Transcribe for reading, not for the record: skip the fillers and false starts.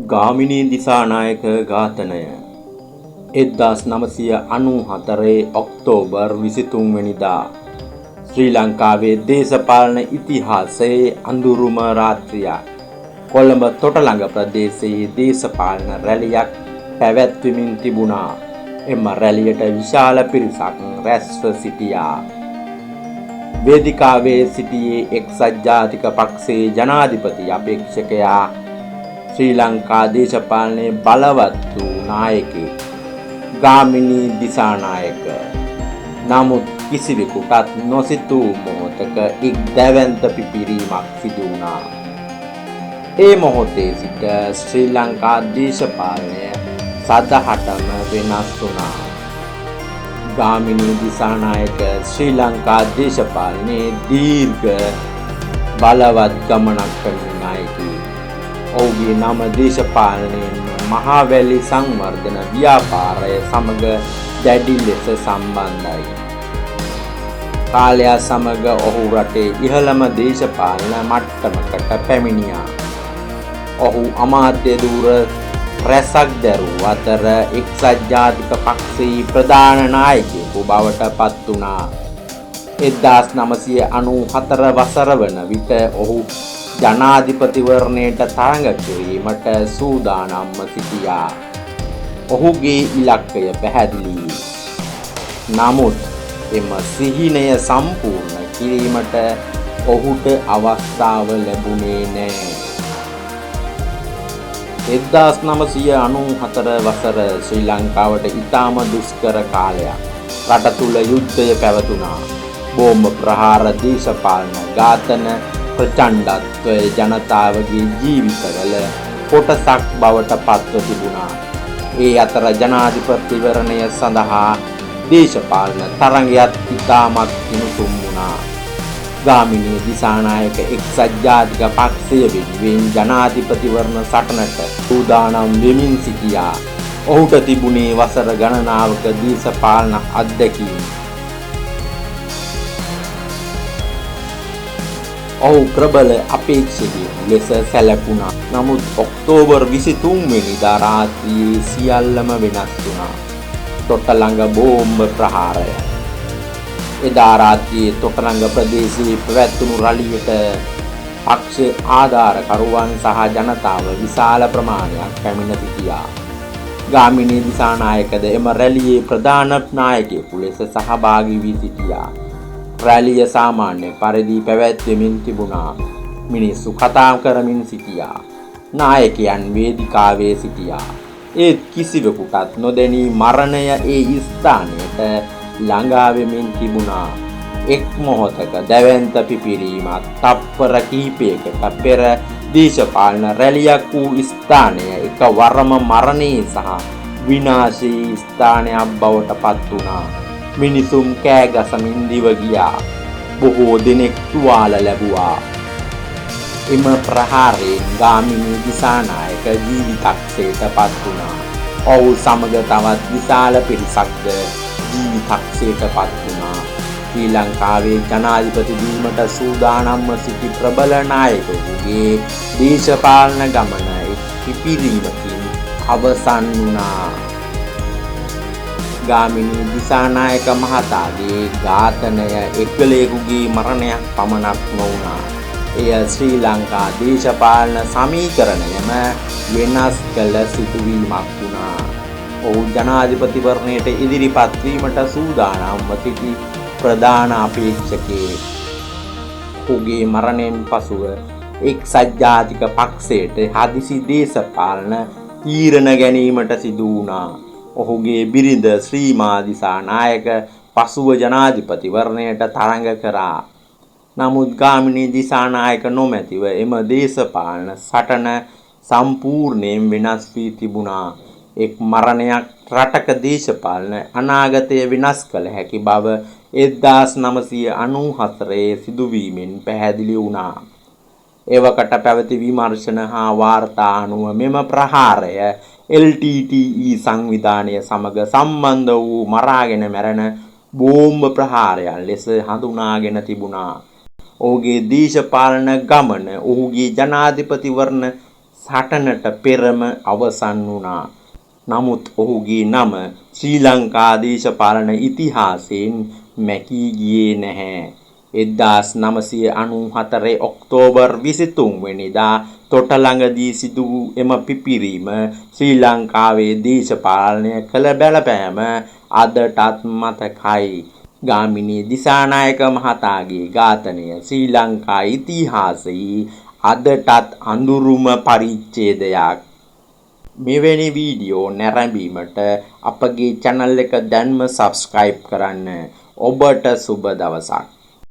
ගාමිණී දිසානායක ඝාතනය 1994 ඔක්තෝබර් 23 වෙනිදා ශ්‍රී ලංකාවේ දේශපාලන ඉතිහාසයේ අඳුරුම රාත්‍රියක්. කොළඹ තොටළඟ ප්‍රදේශයේ දේශපාලන රැළියක් පැවැත්වෙමින් තිබුණා. එම රැළියට විශාල පිරිසක් රැස්ව සිටියා. වේදිකාවේ සිටියේ එක්සත් ජාතික පක්ෂයේ ජනාධිපති අපේක්ෂකයා ශ්‍රී ලංකා දේශපාලනයේ බලවත් වූ නායකයෙක් ගාමිණී දිසානායක. නමුත් කිසිවෙකුටත් නොසිතූ මොහොතක එක් දැවැන්ත පිපිරීමක් සිදු වුණා. ඒ මොහොතේ සිට ශ්‍රී ලංකා දේශපාලනය සදහටම වෙනස් වුණා. ගාමිණී දිසානායක ශ්‍රී ලංකා දේශපාලනයේ දීර්ඝ බලවත් ගමනක් කරන නායකයෙක්. ඔහුගේ නම දේශපාලනයෙන් මහවැලි සංවර්ධන ව්‍යාපාරය සමග දැඩි ලෙස සම්බන්ධයි. කාලය සමග ඔහු රටේ ඉහළම දේශපාලන මට්ටමකට පැමිණියා. ඔහු අමාත්‍ය ධූර රැසක් දැරූ අතර එක්සත් ජාතික පක්ෂයේ ප්‍රධාන නායකයෙකු බවට පත් වුණා. 1994 වසර වන විට ඔහු ජනාධිපතිවරණයට තරඟ කිරීමට සූදානම්ව සිටියා. ඔහුගේ ඉලක්කය පැහැදිලියි. නමුත් එම සිහිනය සම්පූර්ණ කිරීමට ඔහුට අවස්ථාව ලැබුණේ නැහැ. 1994 වසර ශ්‍රී ලංකාවට ඉතාම දුෂ්කර කාලයක්. රට තුළ යුද්ධය පැවතුණා. බෝම්බ ප්‍රහාර, දේශපාලන ඝාතන, ප්‍රචණ්ඩත්වය ජනතාවගේ ජීවිතවල කොටසක් බවට පත්ව තිබුණා. ඒ අතර ජනාධිපතිවරණය සඳහා දේශපාලන තරඟයත් ඉතාමත් උණුසුම් වුණා. ගාමිණී දිසානායක එක්සත් ජාතික පක්ෂය වෙනුවෙන් ජනාධිපතිවරණ සටනට සූදානම් වෙමින් සිටියා. ඔහුට තිබුණේ වසර ගණනාවක දේශපාලන අත්දැකීම්. ඔහු ප්‍රබල අපේක්ෂකයෙකු ලෙස සැලකුණා. නමුත් ඔක්තෝබර් 23 වෙනිදා රාත්‍රියේ සියල්ලම වෙනස් වුණා. තොටළඟ බෝම්බ ප්‍රහාරය. එදා රාත්‍රියේ තොටළඟ ප්‍රදේශයේ පැවැත්වුණු රැළියට පක්ෂ ආධාරකරුවන් සහ ජනතාව විශාල ප්‍රමාණයක් පැමිණ සිටියා. ගාමිණී දිසානායකද එම රැළියේ ප්‍රධාන නායකයෙකු ලෙස සහභාගී වී සිටියා. රැළිය සාමාන්‍ය පරිදි පැවැත්වෙමින් තිබුණා. මිනිස්සු කතා කරමින් සිටියා. නායකයන් වේදිකාවේ සිටියා. ඒත් කිසිවෙකුටත් නොදැනී මරණය ඒ ස්ථානයට ළඟා වෙමින් තිබුණා. එක් මොහොතක දැවැන්ත පිපිරීමක් තප්පර කිහිපයකට පෙර දේශපාලන රැළියක් වූ ස්ථානය එකවරම මරණයේ සහ විනාශයේ ස්ථානයක් බවට පත් වුණා. මිනිසුන් කෑ ගසමින් දිව ගියා. බොහෝ දෙනෙක් තුවාල ලැබුවා. එම ප්‍රහාරයෙන් ගාමිණී දිසානායක ජීවිතක්ෂයට පත් වුණා. ඔහු සමග තවත් විශාල පිරිසක්ද ජීවිතක්ෂයට පත් වුණා. ශ්‍රී ලංකාවේ ජනාධිපති වීමට සූදානම්ව සිටි ප්‍රබල නායකයෙකුගේ දේශපාලන ගමන පිපිරීමකින් අවසන් වුණා. ගාමිණී දිසානායක මහතාගේ ඝාතනය එකලෙකුගේ මරණයක් පමණක් නොවුණා. එය ශ්‍රී ලංකා දේශපාලන සමීකරණයම වෙනස් කළ සිදුවීමක් වුණා. ඔහු ජනාධිපතිවරණයට ඉදිරිපත් වීමට සූදානම්ව සිටි ප්‍රධාන අපේක්ෂකයෙක්. ඔහුගේ මරණයෙන් පසුව එක්සත් ජාතික පක්ෂයට හදිසි දේශපාලන තීරණ ගැනීමට සිදු වුණා. ඔහුගේ බිරිඳ ශ්‍රීමා දිසානායක පසුව ජනාධිපතිවරණයට තරඟ කරා. නමුත් ගාමිණී දිසානායක නොමැතිව එම දේශපාලන සටන සම්පූර්ණයෙන් වෙනස් වී තිබුණා. එක් මරණයක් රටක දේශපාලන අනාගතය වෙනස් කළ හැකි බව 1994 සිදුවීමෙන් පැහැදිලි වුණා. එවකට පැවති විමර්ශන හා වාර්තා අනුව මෙම ප්‍රහාරය LTTE සංවිධානය සමග සම්බන්ධ වූ මරාගෙන මැරෙන බෝම්බ ප්‍රහාරයන් ලෙස හඳුනාගෙන තිබුණා. ඔහුගේ දේශපාලන ගමන ඔහුගේ ජනාධිපතිවරණ සටනට පෙරම අවසන් වුණා. නමුත් ඔහුගේ නම ශ්‍රී ලංකා දේශපාලන ඉතිහාසයෙන් මැකී ගියේ නැහැ. 1994 ඔක්තෝබර් 23 වෙනිදා තොටලඟදී සිදු වූ එම පිපිරීම ශ්‍රී ලංකාවේ දේශපාලනය කළ බලපෑම අදටත් මතකයි. ගාමිණී දිසානායක මහතාගේ ඝාතනය ශ්‍රී ලංකා ඉතිහාසයේ අදටත් අඳුරුම පරිච්ඡේදයක්. මෙවැනි වීඩියෝ නැරඹීමට අපගේ channel එක දැන්ම subscribe කරන්න. ඔබට සුබ දවසක්.